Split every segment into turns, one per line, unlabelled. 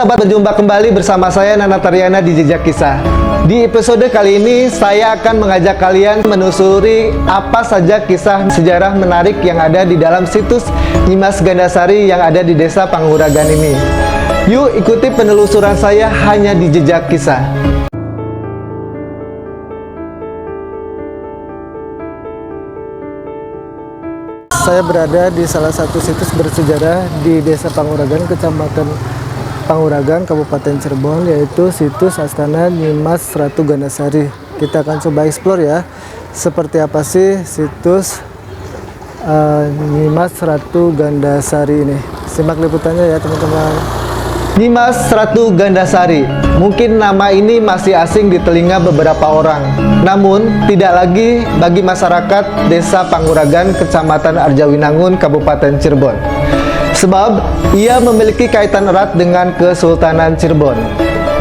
sahabat, berjumpa kembali bersama saya Nana Taryana di Jejak Kisah. Di episode kali ini saya akan mengajak kalian menelusuri apa saja kisah sejarah menarik yang ada di dalam situs Nyimas Gandasari yang ada di Desa Panguragan ini. Yuk ikuti penelusuran saya hanya di Jejak Kisah. Saya berada di salah satu situs bersejarah di Desa Panguragan, Kecamatan Panguragan, Kabupaten Cirebon, yaitu situs Astana Nyimas Ratu Gandasari. Kita akan coba explore ya, seperti apa sih situs Nyimas Ratu Gandasari ini. Simak liputannya ya teman-teman. Nyimas Ratu Gandasari, mungkin nama ini masih asing di telinga beberapa orang. Namun, tidak lagi bagi masyarakat Desa Panguragan, Kecamatan Arjawinangun, Kabupaten Cirebon. Sebab, ia memiliki kaitan erat dengan Kesultanan Cirebon.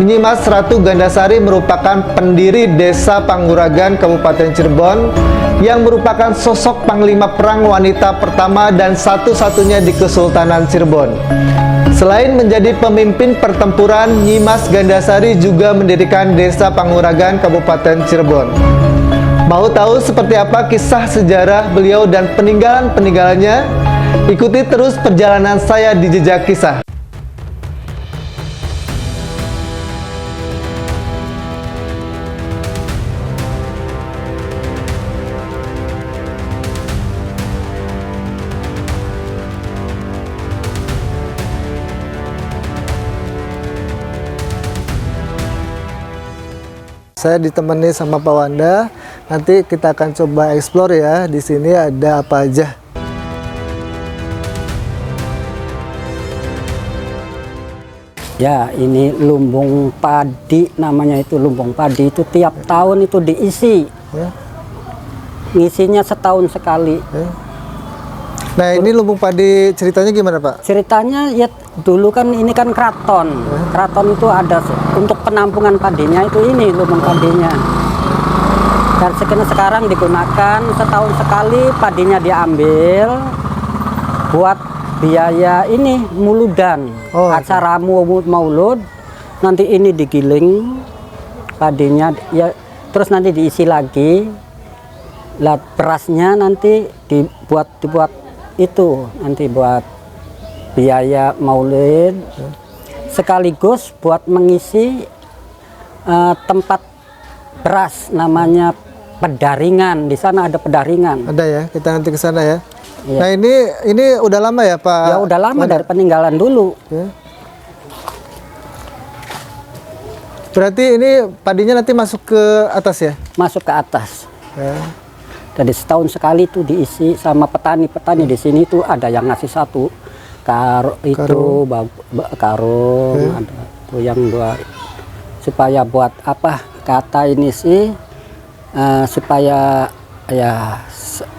Nyimas Ratu Gandasari merupakan pendiri Desa Panguragan, Kabupaten Cirebon, yang merupakan sosok panglima perang wanita pertama dan satu-satunya di Kesultanan Cirebon. Selain menjadi pemimpin pertempuran, Nyimas Gandasari juga mendirikan Desa Panguragan, Kabupaten Cirebon. Mau tahu seperti apa kisah sejarah beliau dan peninggalan-peninggalannya? Ikuti terus perjalanan saya di Jejak Kisah. Saya ditemani sama Pak Wanda. Nanti kita akan coba explore ya. Di sini ada apa aja.
Ya, ini lumbung padi, namanya itu lumbung padi. Itu tiap tahun itu diisi.
Ya.
Ngisinya setahun sekali.
Ya. Nah, ini lumbung padi ceritanya gimana, Pak?
Ceritanya ya dulu kan ini kan keraton. Keraton itu ada untuk penampungan padinya itu ini lumbung padinya. Dan sekarang digunakan setahun sekali padinya diambil buat biaya ini muludan. Acara maulud nanti ini digiling padinya ya, terus nanti diisi lagi. Lah berasnya nanti dibuat itu nanti buat biaya maulid sekaligus buat mengisi tempat beras namanya Pedaringan. Di sana ada Pedaringan.
Ada ya, kita nanti ke sana ya.
Iya.
Nah, ini udah lama ya, Pak?
Ya udah lama dari peninggalan dulu.
Ya. Berarti ini padinya nanti masuk ke atas ya?
Masuk ke atas.
Ya.
Jadi setahun sekali itu diisi sama petani-petani di sini tuh ada yang ngasih satu karung, ada tuh yang dua supaya buat apa kata ini sih supaya ya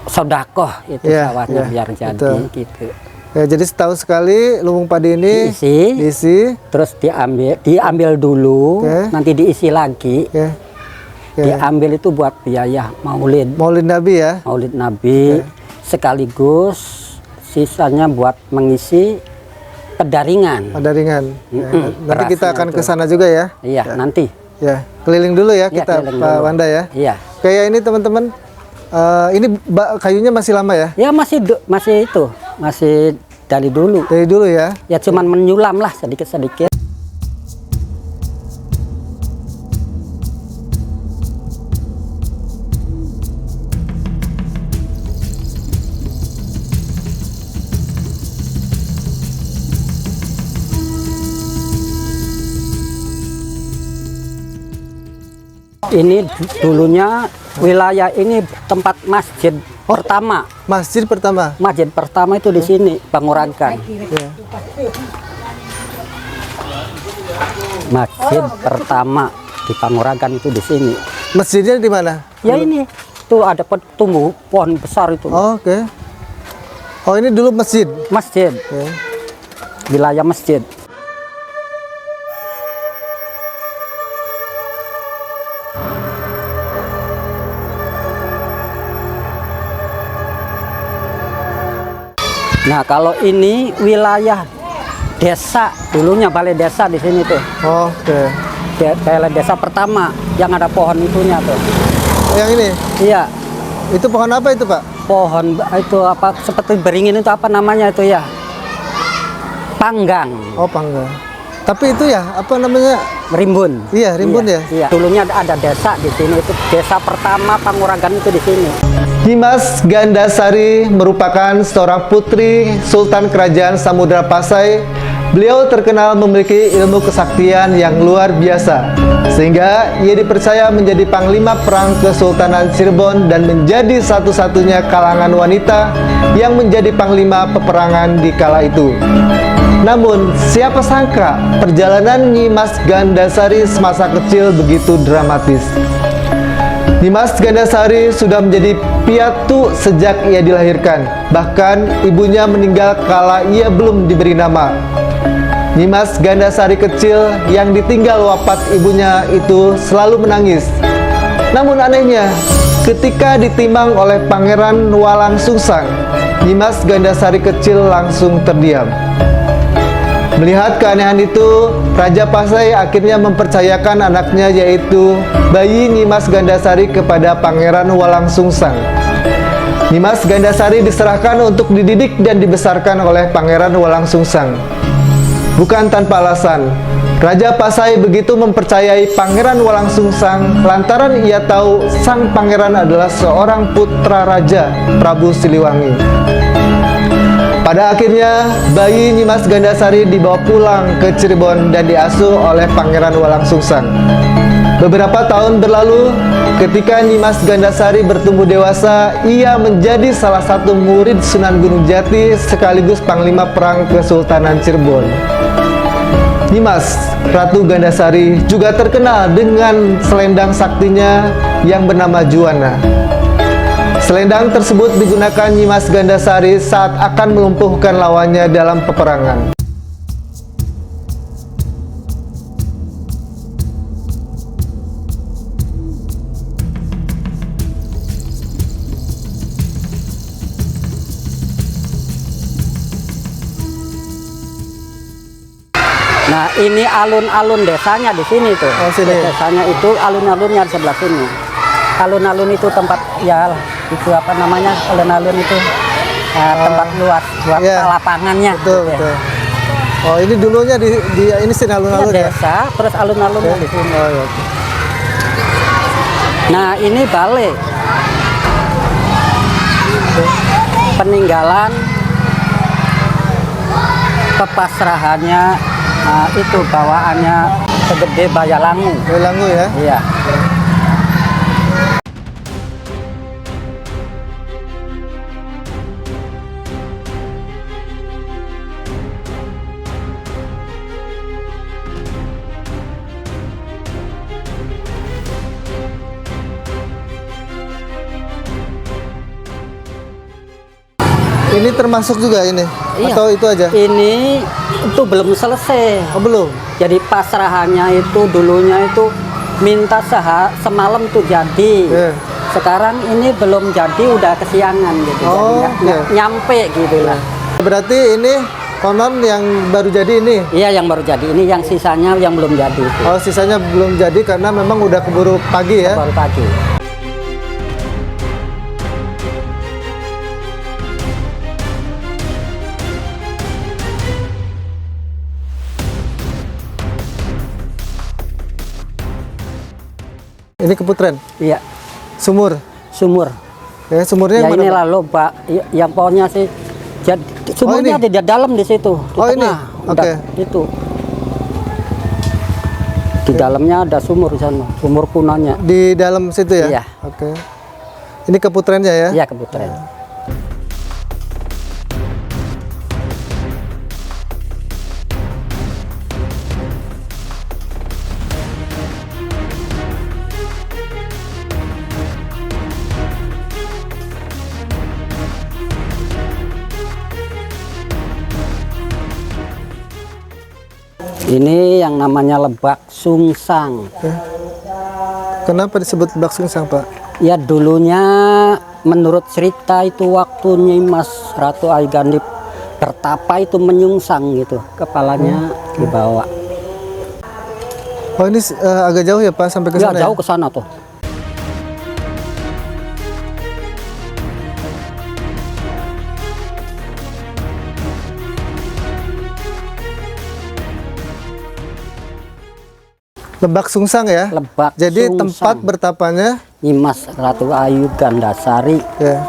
sodakoh itu sawahnya biar jadi betul. Gitu.
Ya, jadi setahun sekali lumbung padi ini diisi
terus diambil dulu, nanti diisi lagi. Diambil itu buat biaya maulid
Nabi ya,
maulid Nabi, sekaligus sisanya buat mengisi Pedaringan. Nanti kita akan ke sana juga ya. Iya, nanti
ya, keliling dulu ya kita Pak Wanda ya.
Iya.
Kayak ini teman-teman, ini kayunya masih lama ya?
Ya masih dari dulu
ya.
Ya cuman menyulam lah sedikit-sedikit. Ini dulunya wilayah ini tempat masjid pertama.
Masjid pertama.
Masjid pertama itu di sini Panguragan.
Ya.
Masjid pertama di Panguragan itu di sini.
Masjidnya di mana?
Ya ini tuh ada tumbuh pohon besar itu.
Oke. Oh, ini dulu masjid.
Masjid. Wilayah masjid. Nah, kalau ini wilayah desa, dulunya balai desa di sini tuh.
Oke.
Balai desa pertama yang ada pohon itunya tuh.
Yang ini?
Iya.
Itu pohon apa itu, Pak?
Pohon itu apa seperti beringin itu apa namanya itu ya? Panggang.
Oh, panggang. Tapi itu ya, apa namanya?
Rimbun.
Iya, rimbun ya.
Iya. Dulunya ada desa di sini, itu desa pertama Panguragan itu di sini.
Nyimas Gandasari merupakan seorang putri Sultan Kerajaan Samudra Pasai. Beliau terkenal memiliki ilmu kesaktian yang luar biasa, sehingga ia dipercaya menjadi panglima perang Kesultanan Cirebon dan menjadi satu-satunya kalangan wanita yang menjadi panglima peperangan di kala itu. Namun, siapa sangka perjalanan Nyimas Gandasari semasa kecil begitu dramatis. Nyimas Gandasari sudah menjadi piatu sejak ia dilahirkan. Bahkan ibunya meninggal kala ia belum diberi nama. Nyimas Gandasari kecil yang ditinggal wafat ibunya itu selalu menangis. Namun anehnya, ketika ditimbang oleh Pangeran Walang Sungsang, Nyimas Gandasari kecil langsung terdiam. Melihat keanehan itu, Raja Pasai akhirnya mempercayakan anaknya yaitu bayi Nyimas Gandasari kepada Pangeran Walang Sungsang. Nyimas Gandasari diserahkan untuk dididik dan dibesarkan oleh Pangeran Walang Sungsang. Bukan tanpa alasan, Raja Pasai begitu mempercayai Pangeran Walang Sungsang lantaran ia tahu sang pangeran adalah seorang putra Raja Prabu Siliwangi. Pada akhirnya, bayi Nyimas Gandasari dibawa pulang ke Cirebon dan diasuh oleh Pangeran Walang Sungsang. Beberapa tahun berlalu, ketika Nyimas Gandasari bertumbuh dewasa, ia menjadi salah satu murid Sunan Gunung Jati sekaligus Panglima Perang Kesultanan Cirebon. Nyimas Ratu Gandasari juga terkenal dengan selendang saktinya yang bernama Juwana. Selendang tersebut digunakan Nyimas Gandasari saat akan melumpuhkan lawannya dalam peperangan.
Nah, ini alun-alun desanya di sini tuh.
Oh, sini.
Desanya itu alun-alunnya di sebelah sini. Alun-alun itu tempat ya itu apa namanya alun-alun itu tempat luas buat lapangannya.
Betul,
gitu
betul. Oh, ini dulunya di ini sini alun-alun ya.
Desa, terus alun-alunnya di sini.
Oh, iya.
Nah, ini balai peninggalan pepasrahannya itu bawaannya Segede Bayalangu.
Bayalangu ya.
Iya.
Ini termasuk juga ini?
Iya.
Atau itu aja?
Ini itu belum selesai.
Oh, belum?
Jadi pasrahannya itu dulunya itu minta semalam tuh jadi.
Yeah.
Sekarang ini belum jadi, udah kesiangan gitu.
Oh,
Jadi nggak nyampe gitu lah.
Berarti ini konon yang baru jadi ini?
Iya, yang baru jadi. Ini yang sisanya yang belum jadi itu.
Oh, sisanya belum jadi karena memang udah keburu pagi ya?
Baru pagi.
Ini keputren?
Iya.
Sumur?
Sumur.
Ya, sumurnya
Ya
yang mana?
inilah lobak. Yang pohonnya sih. Jadi sumurnya
ini?
di dalam di situ. Di
Oh, ini?
tengah.
Oke.
Itu. Di dalamnya ada sumur di sana. Sumur kunanya.
Di dalam situ ya?
Iya.
Oke. Ini keputrennya ya?
Iya, keputren. Ini yang namanya Lebak Sungsang.
Kenapa disebut Lebak Sungsang, Pak?
Ya dulunya menurut cerita itu waktu Nyimas Ratu Aigandip bertapa itu menyungsang gitu, kepalanya dibawa.
Oh ini agak jauh ya Pak sampai ke
Ya
sana?
jauh ke sana tuh.
Lebak Sungsang ya?
Lebak
Jadi
Sungsang.
tempat bertapanya
Nimas Ratu Ayu Gandasari.
ya.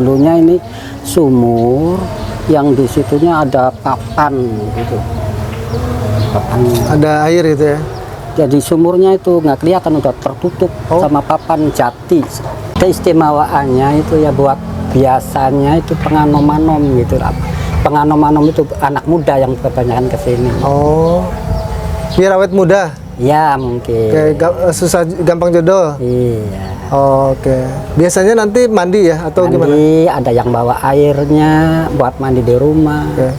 Dulunya ini sumur yang di situnya ada papan gitu. Papan.
Ada air itu ya?
Jadi sumurnya itu nggak kelihatan, udah tertutup sama papan jati. Keistimewaannya itu ya buat biasanya itu penganom-anom gitu lah. Penganom-anom itu anak muda yang kebanyakan ke sini.
Oh, biar awet muda?
Ya mungkin.
Kayak susah gampang jodoh?
Iya.
Oh, oke. Biasanya nanti mandi ya atau
Mandi,
gimana?
ada yang bawa airnya buat mandi di rumah.
Oke.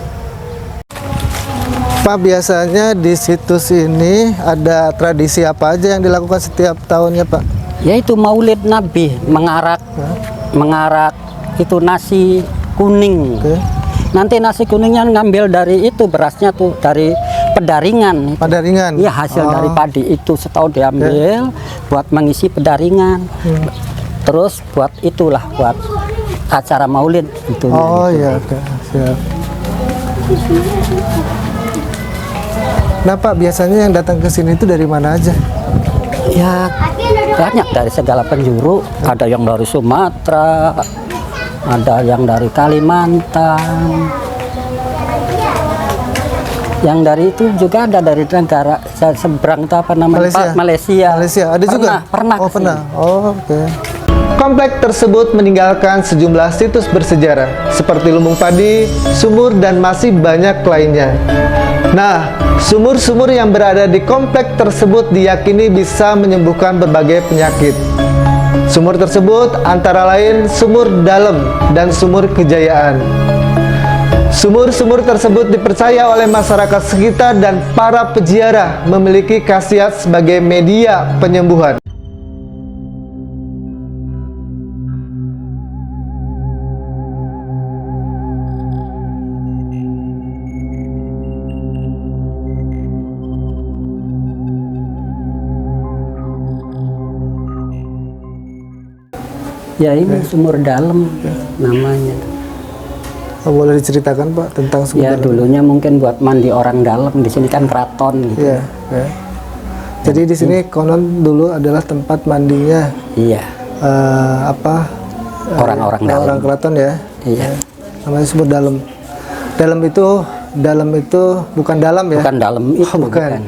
Pak, biasanya di situs ini ada tradisi apa aja yang dilakukan setiap tahunnya Pak?
Yaitu Maulid Nabi, mengarak itu nasi kuning.
Oke.
Nanti nasi kuningnya ngambil dari itu berasnya tuh dari pedaringan.
Padaringan?
Iya, hasil dari padi itu setahun diambil buat mengisi pedaringan. Terus buat itulah buat acara Maulid itu.
Oh iya, oke. Siap. Nah Pak, biasanya yang datang ke sini itu dari mana aja?
Ya banyak dari segala penjuru, ada yang dari Sumatera, ada yang dari Kalimantan, yang dari itu juga ada dari negara seberang itu apa namanya?
Malaysia.
Pak? Malaysia.
Malaysia ada juga?
Pernah
Oh
kesini.
pernah. Oh, oke. Komplek tersebut meninggalkan sejumlah situs bersejarah seperti lumbung padi, sumur, dan masih banyak lainnya. Nah, sumur-sumur yang berada di komplek tersebut diyakini bisa menyembuhkan berbagai penyakit. Sumur tersebut antara lain sumur Dalem dan sumur Kejayaan. Sumur-sumur tersebut dipercaya oleh masyarakat sekitar dan para peziarah memiliki khasiat sebagai media penyembuhan.
Ya ini sumur dalam namanya.
Oh, boleh diceritakan Pak tentang sumur
Ya
Dalem?
dulunya mungkin buat mandi orang dalam, di sini kan keraton gitu.
Iya, ya. Jadi di sini konon dulu adalah tempat mandinya
Iya. Orang-orang dalam.
orang keraton ya.
Iya.
Namanya sumur Dalem. Dalem itu bukan dalam ya?
Bukan dalam itu,
Oh, bukan.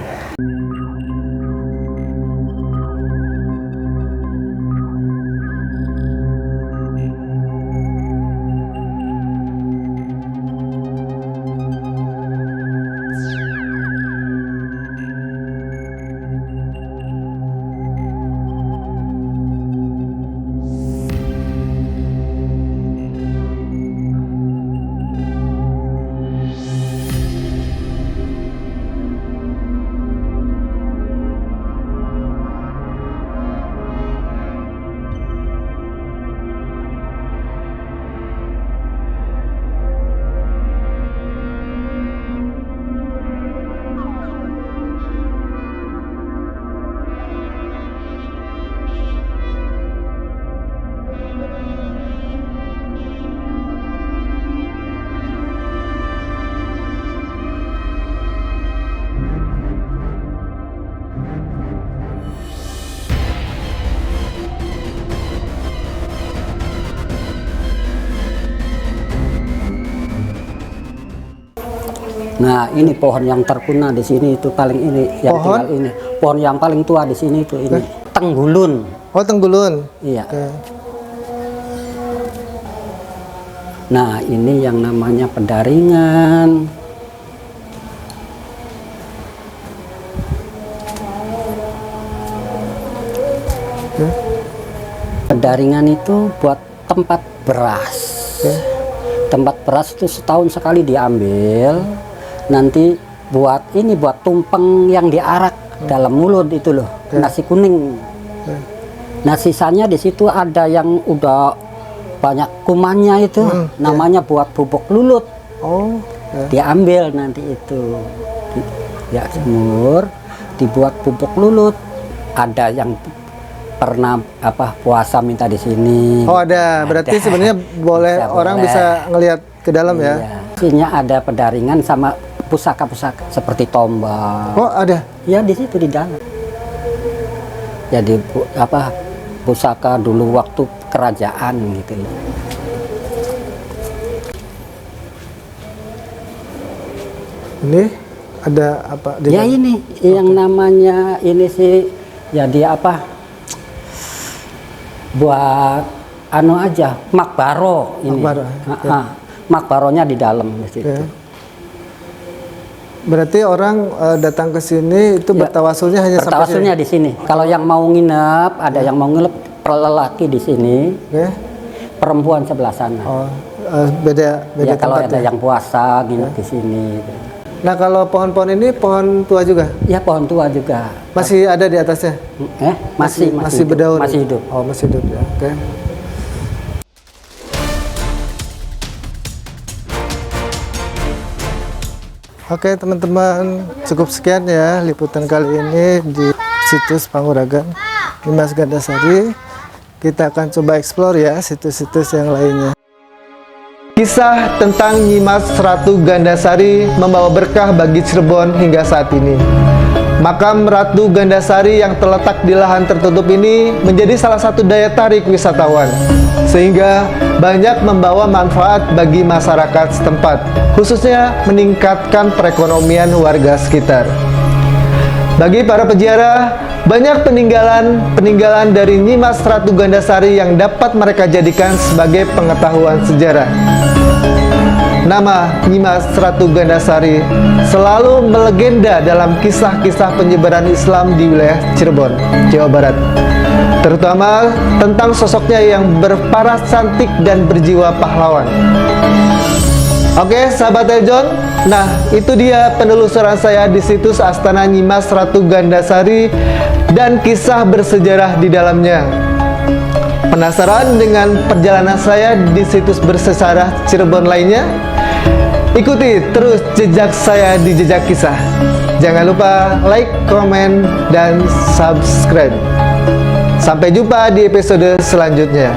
Nah, ini pohon yang terkunah di sini itu paling ini yang
Pohon?
tinggal ini. Pohon yang paling tua di sini itu ini. Tenggulun.
Oh, Tenggulun.
Iya.
Oke.
Nah, ini yang namanya pendaringan. Pendaringan itu buat tempat beras. Tempat beras itu setahun sekali diambil. Nanti buat tumpeng yang diarak dalam mulut itu loh, nasi kuning. Nah, sisanya di situ ada yang udah banyak kumannya itu, namanya buat bubuk lulut.
Oh,
diambil nanti itu, ya semur, dibuat bubuk lulut. Ada yang pernah puasa minta di sini.
Oh, ada. Berarti sebenarnya boleh orang bisa ngelihat ke dalam ya.
Sini ada pendaringan sama pusaka-pusaka seperti tombak.
Oh, ada.
Ya, di situ di dalam. Jadi pusaka dulu waktu kerajaan gitu.
Ini ada apa?
Ya ini yang namanya ini sih jadi buat aja makbaro ini. Makbaronya di dalam di situ.
Berarti orang datang ke sini itu bertawasulnya hanya
bertawasulnya di sini. Kalau yang mau nginep, ada yang mau nginep lelaki di sini, perempuan sebelah sana.
Oh, beda
ya, kalau ada yang puasa nginep di sini.
Nah, kalau pohon-pohon ini pohon tua juga?
Ya, pohon tua juga.
Masih ada di atasnya? Masih berdaun?
Masih hidup.
Oh, masih hidup ya. Oke. Oke, teman-teman, cukup sekian ya liputan kali ini di situs Panguragan Nyimas Gandasari. Kita akan coba explore ya situs-situs yang lainnya. Kisah tentang Nyimas Ratu Gandasari membawa berkah bagi Cirebon hingga saat ini. Makam Ratu Gandasari yang terletak di lahan tertutup ini menjadi salah satu daya tarik wisatawan, sehingga banyak membawa manfaat bagi masyarakat setempat, khususnya meningkatkan perekonomian warga sekitar. Bagi para peziarah, banyak peninggalan dari Nyimas Ratu Gandasari yang dapat mereka jadikan sebagai pengetahuan sejarah. Nama Nyimas Ratu Gandasari selalu melegenda dalam kisah-kisah penyebaran Islam di wilayah Cirebon, Jawa Barat, terutama tentang sosoknya yang berparas cantik dan berjiwa pahlawan. Oke, sahabat Eljon, nah itu dia penelusuran saya di situs Astana Nyimas Ratu Gandasari dan kisah bersejarah di dalamnya. Penasaran dengan perjalanan saya di situs bersejarah Cirebon lainnya? Ikuti terus jejak saya di Jejak Kisah. Jangan lupa like, komen, dan subscribe. Sampai jumpa di episode selanjutnya.